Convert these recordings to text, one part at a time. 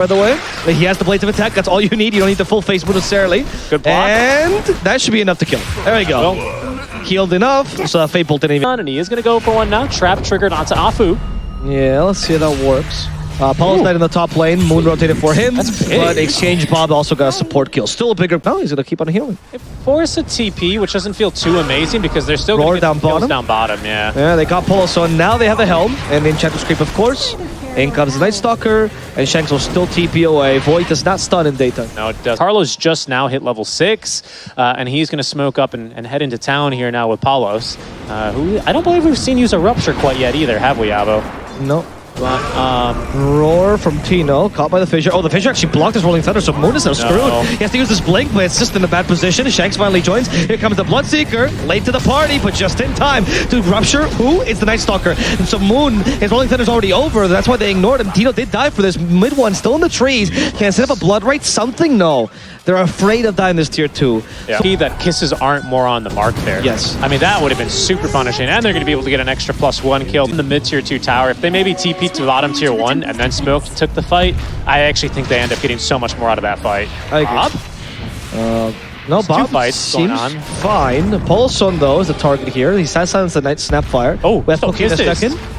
By the way, he has the blades of attack. That's all you need. You don't need the full face necessarily. Good block. And that should be enough to kill. There we go. Healed enough. So Fate Bolt didn't even. And he is going to go for one now. Trap triggered onto Afu. Yeah, let's see how that works. Paulo's dead in the top lane. Moon rotated for him. That's big. But Exchange Bob also got a support kill. Still a bigger. No, he's going to keep on healing. It forced a TP, which doesn't feel too amazing because they're still going to down bottom. down bottom. Yeah. Yeah, they got Polo, so now they have the helm and the Enchantress Creep, of course. In comes the Night Stalker, and Shanks will still TP away. Void does not stun in daytime. No, it does. Carlos just now hit level 6, and he's going to smoke up and head into town here now with Paulos, who I don't believe we've seen use a Rupture quite yet either, have we, Avo? No. But, Roar from Tino, caught by the Fissure. Oh, the Fissure actually blocked his Rolling Thunder, so Moon is now screwed. He has to use this Blink, but it's just in a bad position. Shanks finally joins. Here comes the Bloodseeker, late to the party, but just in time to Rupture. Who? It's the Night Stalker. And so Moon, his Rolling Thunder's already over. That's why they ignored him. Tino did die for this. Mid one still in the trees. Can I set up a Blood Rite? Something? No. They're afraid of dying this tier 2. yeah. That kisses aren't more on the mark there. Yes. I mean, that would have been super punishing, and they're going to be able to get an extra +1 kill in the mid tier 2 tower. If they maybe TP'd to bottom tier 1 and then smoked and took the fight, I actually think they end up getting so much more out of that fight. I agree. Bob? No, Bob two fights seems going on. fine. Poloson, though, is the target here. He has silenced the Night Snapfire. Oh, we have Cookie in a kisses. second.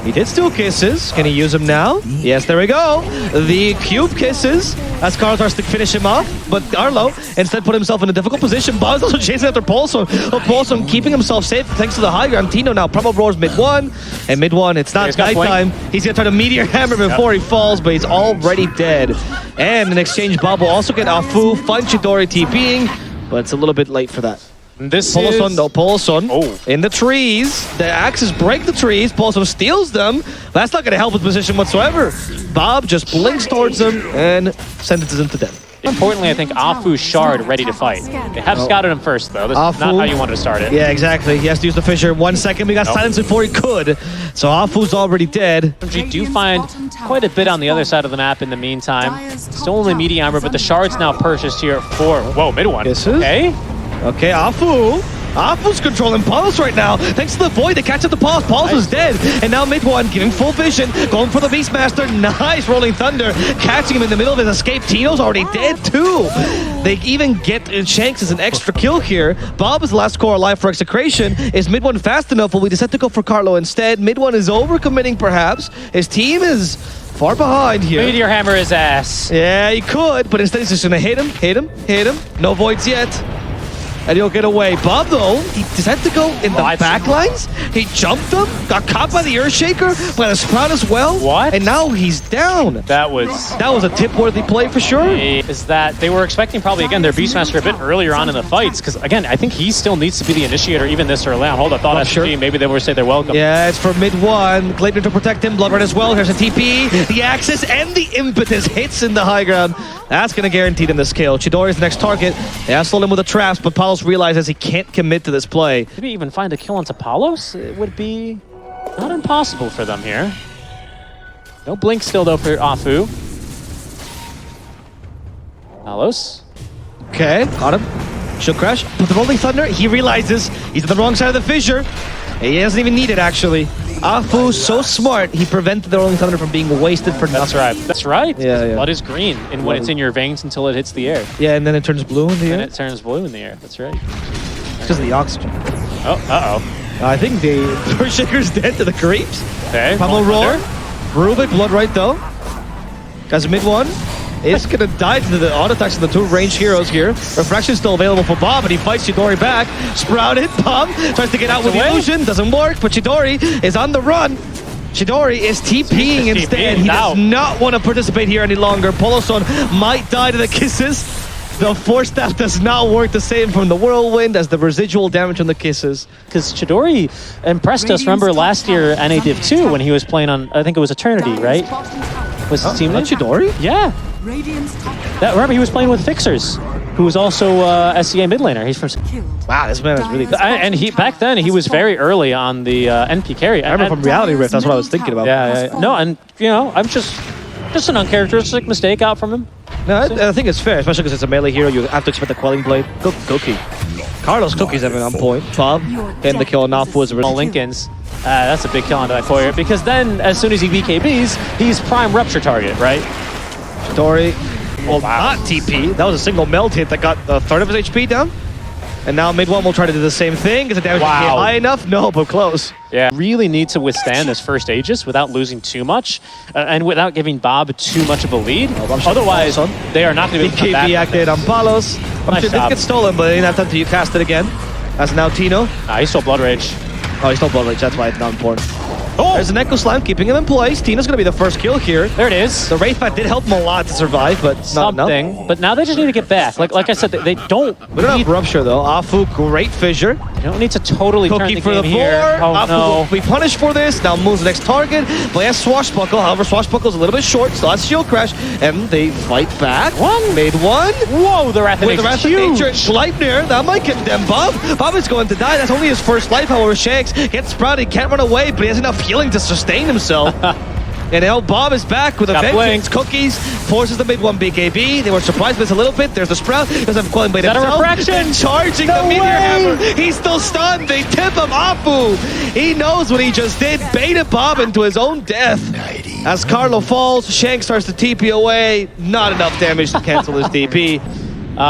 He did steal kisses. Can he use them now? Yes, there we go. The cube kisses as Carlos to finish him off, but Arlo instead put himself in a difficult position. Bob's also chasing after Paulson. Oh, Paulson keeping himself safe thanks to the high ground. Tino now promo roars mid one, and mid one, it's not nighttime. He's gonna try to meteor hammer before he falls, but he's already dead. And in exchange, Bob will also get Afu, find Chidori TPing, but it's a little bit late for that. This Poloson, is... though, Poloson Oh. in the trees. The axes break the trees. Poloson steals them. That's not going to help his position whatsoever. Bob just blinks towards him and sentences him to death. Importantly, I think Afu's Shard ready to fight. They have scouted him first, though. This is not how you wanted to start it. Yeah, exactly. He has to use the Fissure. 1 second. We got silence before he could. So Afu's already dead. SMG do find quite a bit on the other side of the map in the meantime. Still only medium armor, but the Shard's now purchased here for... Whoa, mid one. Kisses? Okay. Okay, Afu's controlling Paulus right now. Thanks to the Void, they catch up to Paulus. Paulus is dead. And now mid one, giving full vision. Going for the Beastmaster. Nice Rolling Thunder. Catching him in the middle of his escape. Tino's already dead too. They even get Shanks as an extra kill here. Bob is the last core alive for Execration. Is mid one fast enough? Will we decide to go for Carlo instead? Mid one is overcommitting perhaps. His team is far behind here. Meteor hammer his ass. Yeah, he could, but instead he's just gonna hit him. No voids yet. And he'll get away. Bob, though, he decided to go in the back lines. He jumped them, got caught by the Earthshaker, by the Sprout as well. What? And now he's down. That was a tip-worthy play for sure. Is that they were expecting probably, again, their Beastmaster a bit earlier on in the fights, because, again, I think he still needs to be the initiator even this early on. Hold on, thought SMG, maybe they would say they're welcome. Yeah, it's for mid one. Gleipnir to protect him. Bloodrun as well. Here's a TP. The Axis and the Impetus hits in the high ground. That's going to guarantee them this kill. Chidori is the next target. They have sold him with the traps, but Palos realizes he can't commit to this play. Maybe even find a kill onto Palos? It would be not impossible for them here. No blink still, though, for Afu. Palos. Okay, got him. She'll crash. But the Rolling Thunder, he realizes he's on the wrong side of the Fissure. He doesn't even need it, actually. Afu, so smart, he prevented the Rolling Thunder from being wasted for nothing. That's right. Yeah. Blood is green and when it's in your veins until it hits the air. Yeah, and then it turns blue in the air. And it turns blue in the air. That's right. Because of the oxygen. Oh, uh-oh. I think the Earthshaker's dead to the creeps. Okay. Pablo Roar. Rubik, Blood right though. Guys, mid one is gonna die to the auto attacks of the two ranged heroes here. Refraction's still available for Bob, and he fights Chidori back. Sprouted, Bob tries to get out with the illusion, doesn't work, but Chidori is on the run. Chidori is TPing instead. He does not want to participate here any longer. Poloson might die to the kisses. The Force Staff does not work the same from the Whirlwind as the residual damage on the kisses. Because Chidori impressed us, remember last year NA Div 2 when he was playing on, I think it was Eternity, right? Was his team name? Chidori? Yeah. Remember, he was playing with Fixers, who was also SCA mid laner. He's from... Wow, this man is really good. And back then, he was very early on the NP carry. I remember from Reality Rift, that's what I was thinking about. Yeah. No, and, you know, I'm just an uncharacteristic mistake out from him. No, I think it's fair, especially because it's a melee hero. You have to expect the Quelling Blade. Go Cookie. Carlos Cookie's having on point. Bob getting the kill on Nafu as a result. Lincoln's. That's a big kill on that for you, because then as soon as he BKBs, he's prime Rupture target, right? Chidori will wow. not TP. That was a single meld hit that got a third of his HP down. And now mid one will try to do the same thing. Is the damage high enough? No, but close. Yeah, really need to withstand this first Aegis without losing too much and without giving Bob too much of a lead. Otherwise, they are not going to be able to come back. BKB activated on Palos. Nice Did get stolen, but he didn't have time to cast it again. That's now Tino. He stole Blood Rage. Oh, he stole Blood Rage. That's why it's not important. Oh! There's an Echo Slam keeping him in place. Tina's going to be the first kill here. There it is. The Wraith Bat did help him a lot to survive, but not enough. But now they just need to get back. Like I said, they don't. We don't have Rupture though. Afu, great fissure. You don't need to totally turn the for game the here. Oh Afu no. will be punished for this. Now moves the next target. But he has Swashbuckle. However, Swashbuckle's a little bit short, so that's Shield Crash. And they fight back. Made one. Whoa, the Wrath of Nature. With the Wrath of Nature and Schleipnir, that might condemn Bob. Bob is going to die. That's only his first life, however. Shanks gets sprouted. He can't run away, but he has enough healing to sustain himself. And now Bob is back with a vengeance. Cookies forces the mid one BKB. They were surprised by this a little bit. There's the Sprout. Doesn't have Quelling Blade himself. Refraction? Charging the Meteor Hammer. He's still stunned. They tip him. Afu. He knows what he just did. Baited Bob into his own death. As Carlo falls, Shank starts to TP away. Not enough damage to cancel his DP.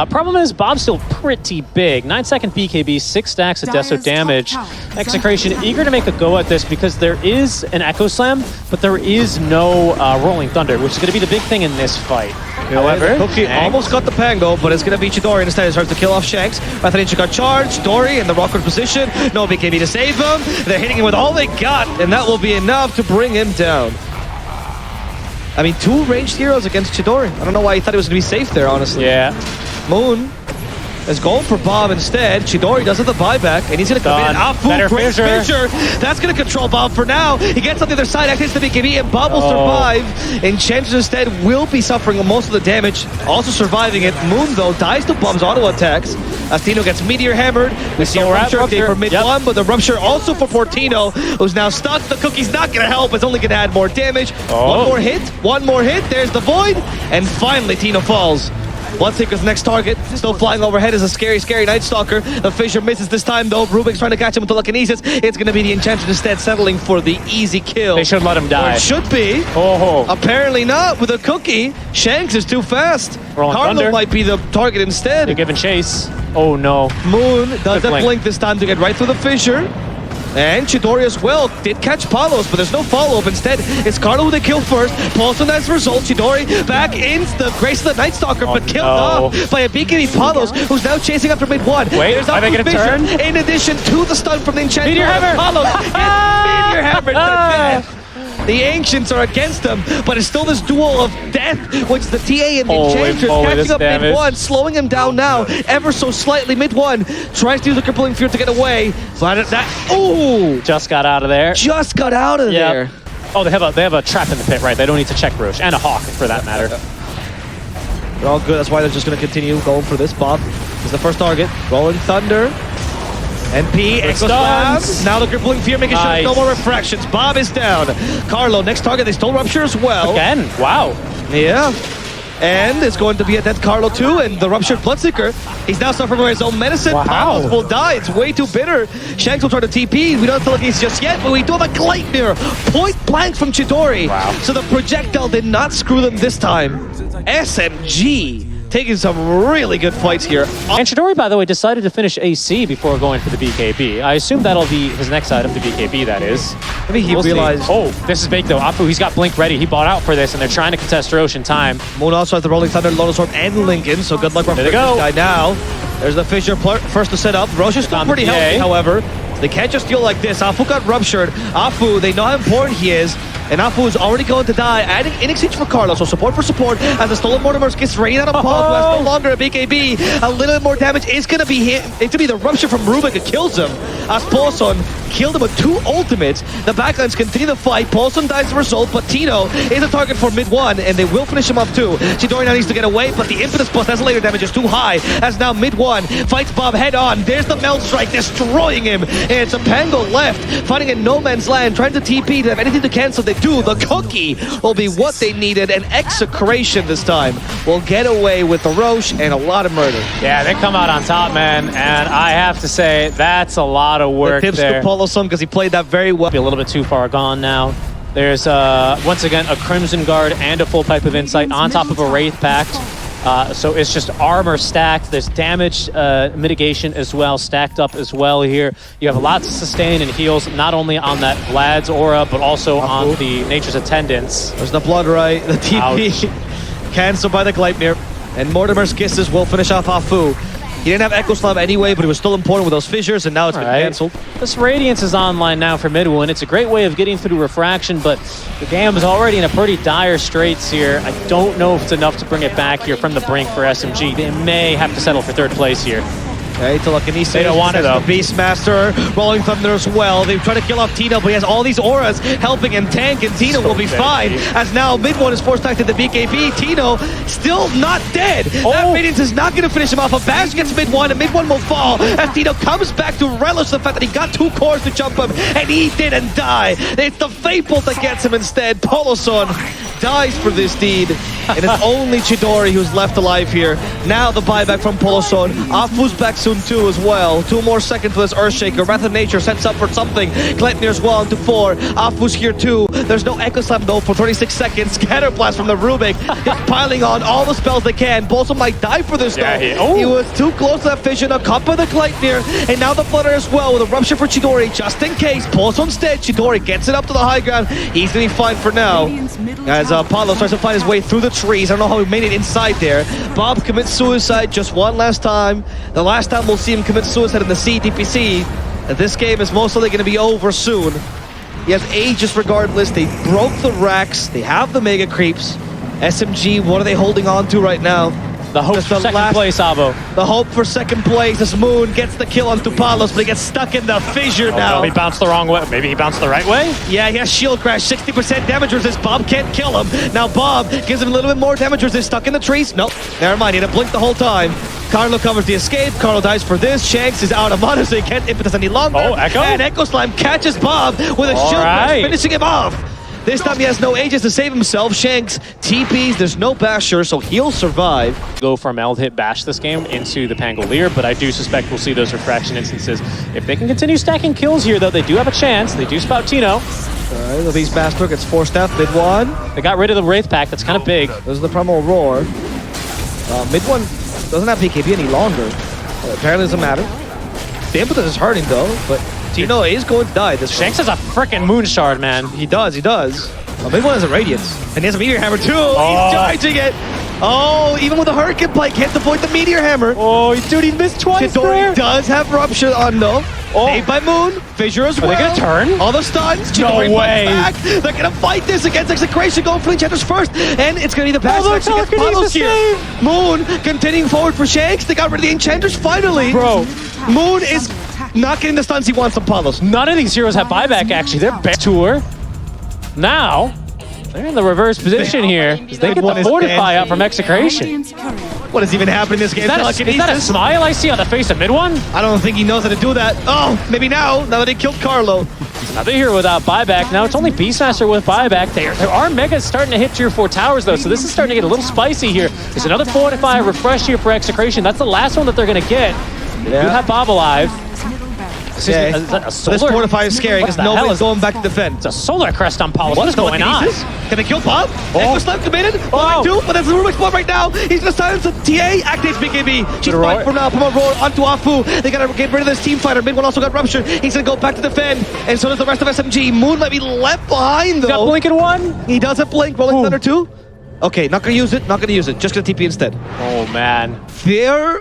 Problem is, Bob's still pretty big. 9-second BKB, 6 stacks of Deso damage. Execration eager to make a go at this because there is an Echo Slam, but there is no Rolling Thunder, which is going to be the big thing in this fight. However, Cookie almost got the Pango, but it's going to be Chidori instead. He starts to kill off Shanks. Rathaninja got charged. Dory in the rocket position. No BKB to save him. They're hitting him with all they got, and that will be enough to bring him down. I mean, 2 ranged heroes against Chidori. I don't know why he thought he was going to be safe there, honestly. Yeah. Moon is going for Bob instead. Chidori does have the buyback, and he's going to come in. Afu, great fissure. That's going to control Bob for now. He gets on the other side, activates the BKB, and Bob will survive. Enchantress instead will be suffering most of the damage, also surviving it. Moon, though, dies to Bob's auto attacks. As Tino gets Meteor Hammered. We see a Rupture update for mid one, but the Rupture also for Fortino, who's now stuck. The Cookie's not going to help. It's only going to add more damage. One more hit. There's the Void. And finally, Tino falls. Bloodseeker's next target, still flying overhead, is a scary, scary Night Stalker. The Fissure misses this time, though. Rubik's trying to catch him with telekinesis. It's going to be the Enchantress instead, settling for the easy kill. They should let him die. Or it should be. Apparently not. With a Cookie, Shanks is too fast. Carlo might be the target instead. They're giving chase. Oh, no. Moon does that blink this time to get right through the Fissure. And Chidori as well did catch Palos, but there's no follow-up. Instead, it's Carlo who they kill first. Paulson as a result. Chidori back into the grace of the Night Stalker, but killed off by a BKB Palos, who's now chasing after mid one. Wait, are they going to turn? In addition to the stun from the Enchantress. Meteor Hammer! Palos gets Meteor Hammer to death. The Ancients are against them, but it's still this duel of death, which is the TA and the Enchantress catching up mid one, slowing him down now, ever so slightly. Mid one tries to use the Crippling Fear to get away, but just got out of there. Just got out of there. Oh, they have a trap in the pit, right? They don't need to check Roche, and a Hawk for that matter. They're all good. That's why they're just going to continue going for this. Bob is the first target. Rolling Thunder. NP, Echo Slams. Now the Crippling Fear making sure no more refractions. Bob is down. Carlo, next target. They stole Rupture as well. Again? Wow. Yeah. And it's going to be a dead Carlo too, and the Ruptured Bloodseeker. He's now suffering from his own medicine. Palos will die. It's way too bitter. Shanks will try to TP. We don't have telekinesis just yet, but we do have a Gleipnir. Point blank from Chidori. Wow. So the projectile did not screw them this time. SMG taking some really good fights here. And Chidori, by the way, decided to finish AC before going for the BKB. I assume that'll be his next item, the BKB, that is. Maybe he realized... Oh, this is big, though. Afu, he's got Blink ready. He bought out for this, and they're trying to contest Roche in time. Moon also has the Rolling Thunder, Lotus Orb, and Lincoln, so good luck for this guy now. There's the Fissure first to set up. Roche is still pretty healthy, however. They can't just deal like this. Afu got Ruptured. Afu, they know how important he is. And Afu is already going to die, adding in exchange for Carlo, so support for support as the Stolen Mortimers gets rained out of Paul, who has no longer a BKB. A little bit more damage is going to be hit. It's going to be the Rupture from Rubik that kills him. As Paulson killed him with 2 ultimates. The backlines continue to fight. Paulson dies as a result, but Tino is a target for mid one, and they will finish him off too. Chidori now needs to get away, but the Impetus Plus has later damage is too high, as now mid one fights Bob head on. There's the Meld Strike, destroying him. And it's a Pango left, fighting in no man's land, trying to TP to have anything to cancel. They do. The Cookie will be what they needed, and Execration this time will get away with the Roche and a lot of murder. Yeah, they come out on top, man, and I have to say, that's a lot of work there. The tips to Paulson, because he played that very well. Be a little bit too far gone now. There's, once again, a Crimson Guard and a full Pipe of Insight on top of a Wraith Pact. So it's just armor stacked. There's damage mitigation as well, stacked up as well here. You have lots of sustain and heals, not only on that Vlad's aura, but also on the Nature's Attendants. There's the Blood Right, the TP. Cancelled by the Gleipnir. And Mortimer's Kisses will finish off Afu. He didn't have Echo Slam anyway, but it was still important with those fissures, and now it's been cancelled. This Radiance is online now for Midwood. It's a great way of getting through Refraction, but the game is already in a pretty dire straits here. I don't know if it's enough to bring it back here from the brink for SMG. They may have to settle for third place here. Okay, telekinesis. They don't want it though. Beastmaster, Rolling Thunder as well. They try to kill off Tino, but he has all these auras helping him tank, and Tino will be fine. As now Mid-1 is forced back to the BKB. Tino still not dead. That Radiance is not going to finish him off. A bash gets Mid-1, and Mid-1 will fall as Tino comes back to relish the fact that he got 2 cores to jump him, and he didn't die. It's the Fable that gets him instead. Poloson dies for this deed, and it's only Chidori who's left alive here. Now the buyback from Poloson. Afu's back soon too as well. 2 more seconds for this Earthshaker. Wrath of Nature sets up for something. Gleipnir's well into 4. Afu's here too. There's no Echo Slam though for 36 seconds. Scatter Blast from the Rubik. He's piling on all the spells they can. Bolson might die for this though. He was too close to that vision. A cup of the Gleipnir, and now the Flutter as well with a Rupture for Chidori just in case. Bolson's dead. Chidori gets it up to the high ground. He's gonna be fine for now. As Apollo starts to find his way through the trees. I don't know how he made it inside there. Bob commits suicide just one last time. The last time we'll see him commit suicide in the CDPC. This game is most likely going to be over soon. He has Aegis regardless. They broke the racks. They have the Mega Creeps. SMG, what are they holding on to right now? The hope for second place, Abo. The hope for second place. This Moon gets the kill on Tupalos, but he gets stuck in the fissure now. No, he bounced the wrong way. Maybe he bounced the right way? Yeah, he has Shield Crash, 60% damage resist. Bob can't kill him. Now Bob gives him a little bit more damage resist. Stuck in the trees. Nope, never mind. He had to blink the whole time. Carlo covers the escape. Carlo dies for this. Shanks is out of mana, so he can't impetus any longer. Oh, Echo? And Echo Slime catches Bob with a Shield Crash, finishing him off. This time he has no Aegis to save himself. Shanks TPs, there's no Basher, so he'll survive. Go for a Meld hit bash this game into the Pangolier, but I do suspect we'll see those Refraction instances. If they can continue stacking kills here, though, they do have a chance. They do spout Tino. Alright, the Beastmaster gets forced out. Mid-1. They got rid of the Wraith Pack. That's kind of big. There's the Primal Roar. Mid-1 doesn't have PKB any longer. Apparently doesn't matter. The impetus is hurting, though, but Tino is going to die. This Shanks has a freaking Moon Shard, man. He does. Mid-1 has a Radiance. And he has a Meteor Hammer, too. He's charging it. Oh, even with a Hurricane Pike, can't avoid the Meteor Hammer. Oh, dude, he missed twice Chidori does have Rupture on, though. Saved by Moon. Fissure as well. Are they going to turn? All the stuns. No Chidori way. Back. They're going to fight this against Execration. Going for Enchanters first. And it's going to be the pass against Palos here. Moon continuing forward for Shanks. They got rid of the Enchanters finally. Bro. Moon is not getting the stuns he wants on Palos. None of these heroes have buyback, actually. They're back tour. Now, they're in the reverse position here. They get the Fortify out from Execration. What is even happening in this game? Is that a smile I see on the face of Mid-1? I don't think he knows how to do that. Oh, maybe now that he killed Carlo. Another hero without buyback. Now it's only Beastmaster with buyback. There are Megas starting to hit tier 4 towers, though, so this is starting to get a little spicy here. There's another Fortify refresh here for Execration. That's the last one that they're going to get. They do have Bob alive. Okay. This Fortify is scary because nobody's going back to defend. It's a solar crest on Paul. What is going on? Can they kill Bob? Echo Slam committed. But that's the Rubik's Blood right now. He's going to silence the TA. Activates BKB. She's fine for now. Puma roll onto Afu. They got to get rid of this team fighter. Mid-1 also got ruptured. He's going to go back to defend. And so does the rest of SMG. Moon might be left behind though. Got Blink in 1. He doesn't blink. Rolling Thunder 2. Okay, not going to use it. Just going to TP instead. Oh, man. They're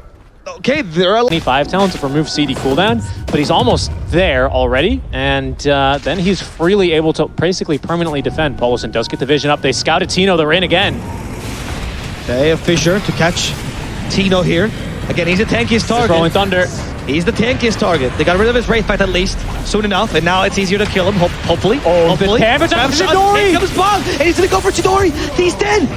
25 talents to remove CD cooldown, but he's almost there already, and then he's freely able to basically permanently defend. Poloson does get the vision up. They scouted Tino. They're in again. Okay, a Fissure to catch Tino here. Again, he's the tankiest target. Rolling Thunder. He's the tankiest target. They got rid of his Wraith Fight at least, soon enough, and now it's easier to kill him, hopefully. The damage on Chidori! Here comes Bob, and he's gonna go for Chidori. He's dead!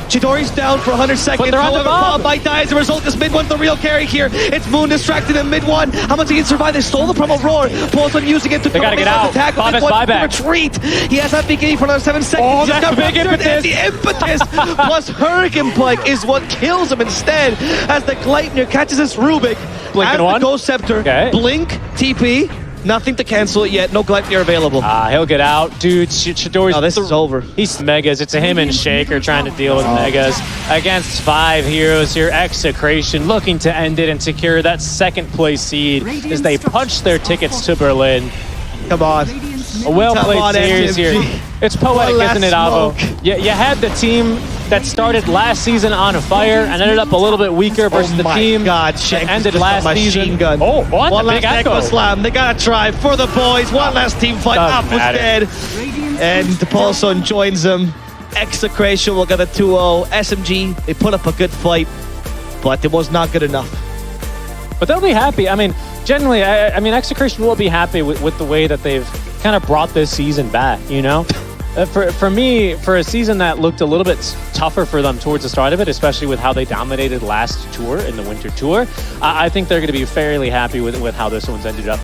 Chidori's down for 100 seconds. However, Bob might die as a result. This Mid-1's the real carry here. It's Moon distracting him. Mid-1. How much he can survive? They stole the Primal Roar. Bolson using it to they gotta get out. Attack. Bob has buyback. Retreat. He has that BKB for another 7 seconds. Oh, that's a big impetus. The impetus plus Hurricane Pike is what kills him instead. As the Gleipnir catches this Rubik. Blink as in 1. The Ghost Scepter. Okay. Blink, TP. Nothing to cancel it yet. No Gleipnir available. He'll get out. Dude, Chidori's... No, this is over. He's Megas. It's a him and Shaker trying to deal with Megas against 5 heroes here. Execration looking to end it and secure that second place seed as they punch their tickets to Berlin. Come on. A well-played series SMG. here. It's poetic, isn't it, Avo? You had the team that started last season on fire and ended up a little bit weaker versus the team that ended last season. Gun. Oh, what? One The last big echo. Echo Slam. They gotta try for the boys. One last team fight. Doesn't Up was matter. dead. And Paulson joins them. Execration will get a 2-0. SMG, they put up a good fight, but it was not good enough. But they'll be happy. I mean, generally, I mean, Execration will be happy with the way that they've kind of brought this season back, you know? For me, for a season that looked a little bit tougher for them towards the start of it, especially with how they dominated last tour in the winter tour, I think they're going to be fairly happy with how this one's ended up.